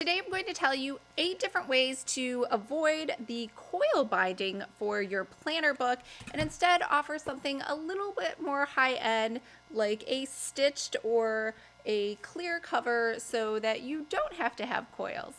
Today I'm going to tell you 8 different ways to avoid the coil binding for your planner book and instead offer something a little bit more high-end like a stitched or a clear cover so that you don't have to have coils.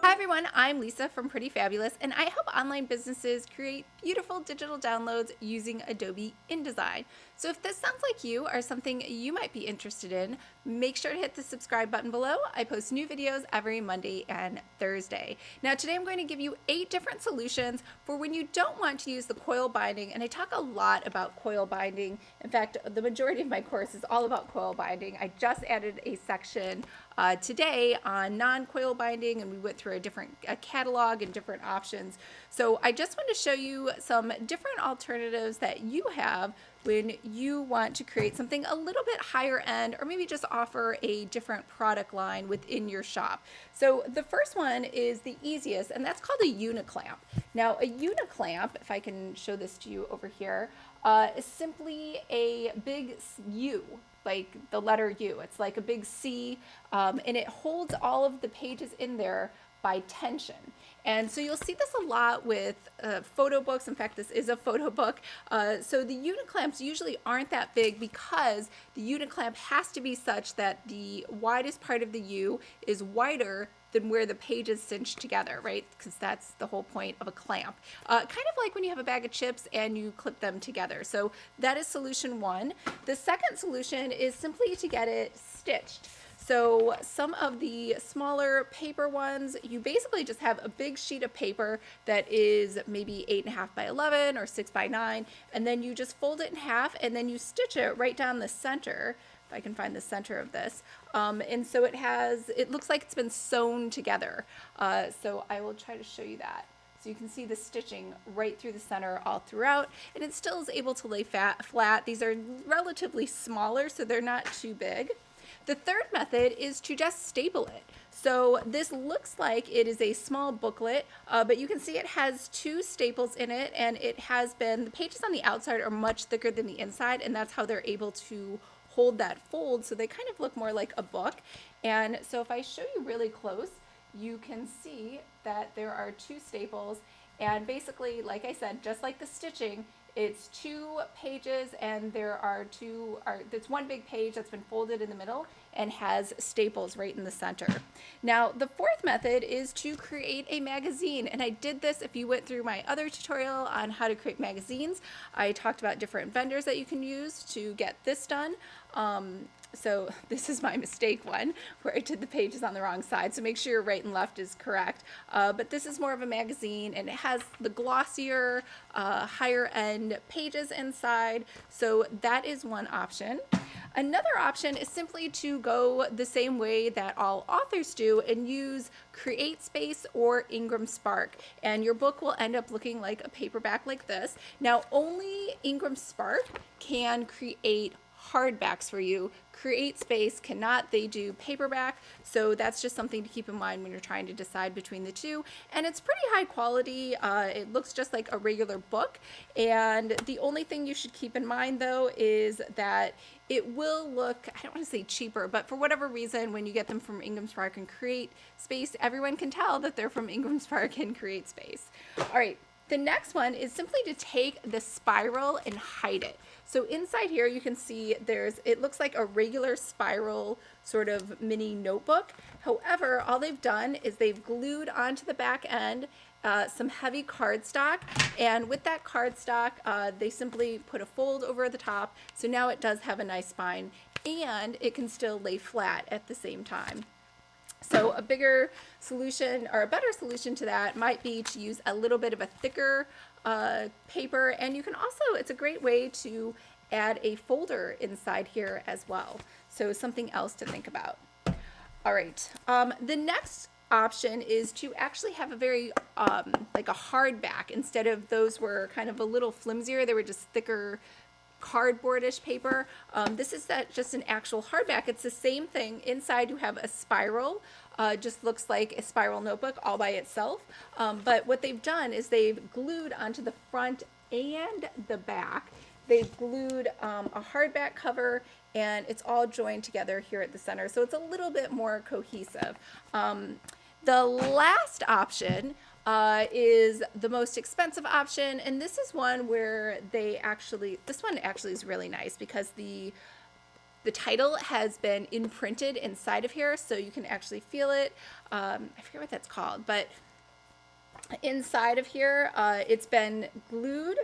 Hi everyone, I'm Lisa from Pretty Fabulous and I help online businesses create beautiful digital downloads using Adobe InDesign. So if this sounds like you or something you might be interested in, make sure to hit the subscribe button below. I post new videos every Monday and Thursday. Now today I'm going to give you 8 different solutions for when you don't want to use the coil binding, and I talk a lot about coil binding. In fact, the majority of my course is all about coil binding. I just added a section today on non-coil binding, and we went through a catalog and different options. So I just want to show you some different alternatives that you have when you want to create something a little bit higher end, or maybe just offer a different product line within your shop. So the first one is the easiest, and that's called a uniclamp. Now a uniclamp, if I can show this to you over here, is simply a big U, like the letter U. It's like a big C, and it holds all of the pages in there by tension. And so you'll see this a lot with photo books. In fact, this is a photo book. So the uniclamps usually aren't that big because the uniclamp has to be such that the widest part of the U is wider than where the pages cinch together, right? Because that's the whole point of a clamp. Kind of like when you have a bag of chips and you clip them together. So that is solution one. The second solution is simply to get it stitched. So some of the smaller paper ones, you basically just have a big sheet of paper that is maybe 8.5 by 11 or 6 by 9, and then you just fold it in half and then you stitch it right down the center. If I can find the center of this. And so it looks like it's been sewn together. So I will try to show you that. So you can see the stitching right through the center all throughout, and it still is able to lay flat. These are relatively smaller, so they're not too big. The third method is to just staple it. So this looks like it is a small booklet, but you can see it has 2 staples in it, and the pages on the outside are much thicker than the inside, and that's how they're able to hold that fold, so they kind of look more like a book. And so if I show you really close, you can see that there are 2 staples, and basically, like I said, just like the stitching, it's 2 pages, and it's one big page that's been folded in the middle and has staples right in the center. Now, the fourth method is to create a magazine, and I did this if you went through my other tutorial on how to create magazines. I talked about different vendors that you can use to get this done. So this is my mistake one where I did the pages on the wrong side, so make sure your right and left is correct. But this is more of a magazine, and it has the glossier, higher end pages inside, so that is one option. Another option is simply to go the same way that all authors do and use CreateSpace or Ingram Spark, and your book will end up looking like a paperback like this. Now, only Ingram Spark can create hardbacks for you. CreateSpace cannot. They do paperback, so that's just something to keep in mind when you're trying to decide between the two. And it's pretty high quality. It looks just like a regular book, and the only thing you should keep in mind though is that it will look, I don't want to say cheaper, but for whatever reason, when you get them from Ingram Spark and CreateSpace, everyone can tell that they're from Ingram Spark and CreateSpace. All right. The next one is simply to take the spiral and hide it. So inside here you can see it looks like a regular spiral sort of mini notebook. However, all they've done is they've glued onto the back end some heavy cardstock, and with that cardstock they simply put a fold over the top, so now it does have a nice spine and it can still lay flat at the same time. So a bigger solution, or a better solution to that, might be to use a little bit of a thicker paper, and you can also, it's a great way to add a folder inside here as well. So something else to think about. All right, the next option is to actually have a very, like a hardback. Instead of those were kind of a little flimsier, they were just thicker cardboardish paper. This is just an actual hardback. It's the same thing. Inside you have a spiral, just looks like a spiral notebook all by itself. But what they've done is they've glued onto the front and the back. They've glued a hardback cover and it's all joined together here at the center. So it's a little bit more cohesive. The last option is the most expensive option, and this is one where this one actually is really nice because the title has been imprinted inside of here, so you can actually feel it. I forget what that's called, but inside of here, it's been glued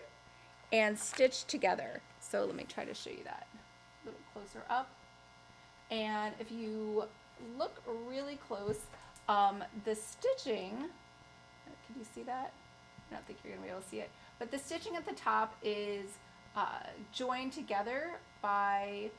and stitched together. So let me try to show you that a little closer up. And if you look really close, the stitching, can you see that? I don't think you're gonna be able to see it, but the stitching at the top is joined together by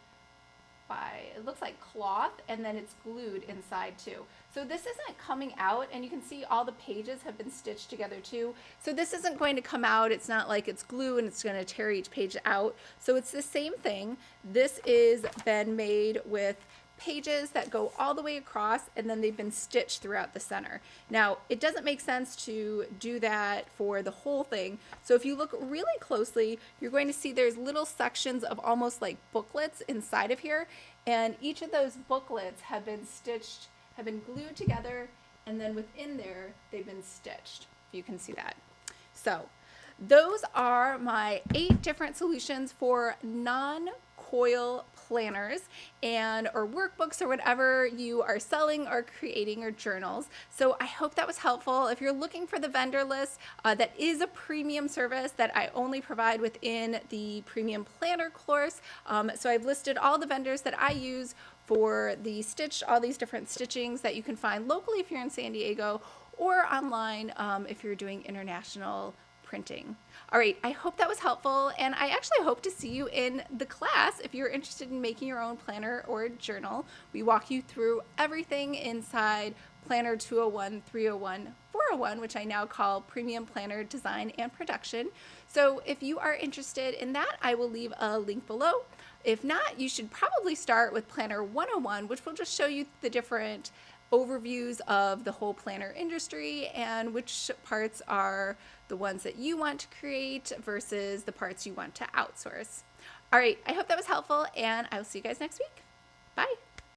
it looks like cloth, and then it's glued inside too. So this isn't coming out, and you can see all the pages have been stitched together too. So this isn't going to come out. It's not like it's glue and it's going to tear each page out. So it's the same thing. This is been made with pages that go all the way across, and then they've been stitched throughout the center. Now, it doesn't make sense to do that for the whole thing. So if you look really closely, you're going to see there's little sections of almost like booklets inside of here, and each of those booklets have been stitched, have been glued together, and then within there, they've been stitched. If you can see that. So those are my 8 different solutions for non-coil planners or workbooks or whatever you are selling or creating your journals. So I hope that was helpful. If you're looking for the vendor list, that is a premium service that I only provide within the premium planner course. So I've listed all the vendors that I use for all these different stitchings that you can find locally if you're in San Diego, or online if you're doing international printing. All right, I hope that was helpful, and I actually hope to see you in the class if you're interested in making your own planner or journal. We walk you through everything inside Planner 201, 301, 401, which I now call Premium Planner Design and Production. So if you are interested in that, I will leave a link below. If not, you should probably start with Planner 101, which will just show you the different overviews of the whole planner industry and which parts are the ones that you want to create versus the parts you want to outsource. All right, I hope that was helpful, and I will see you guys next week. Bye.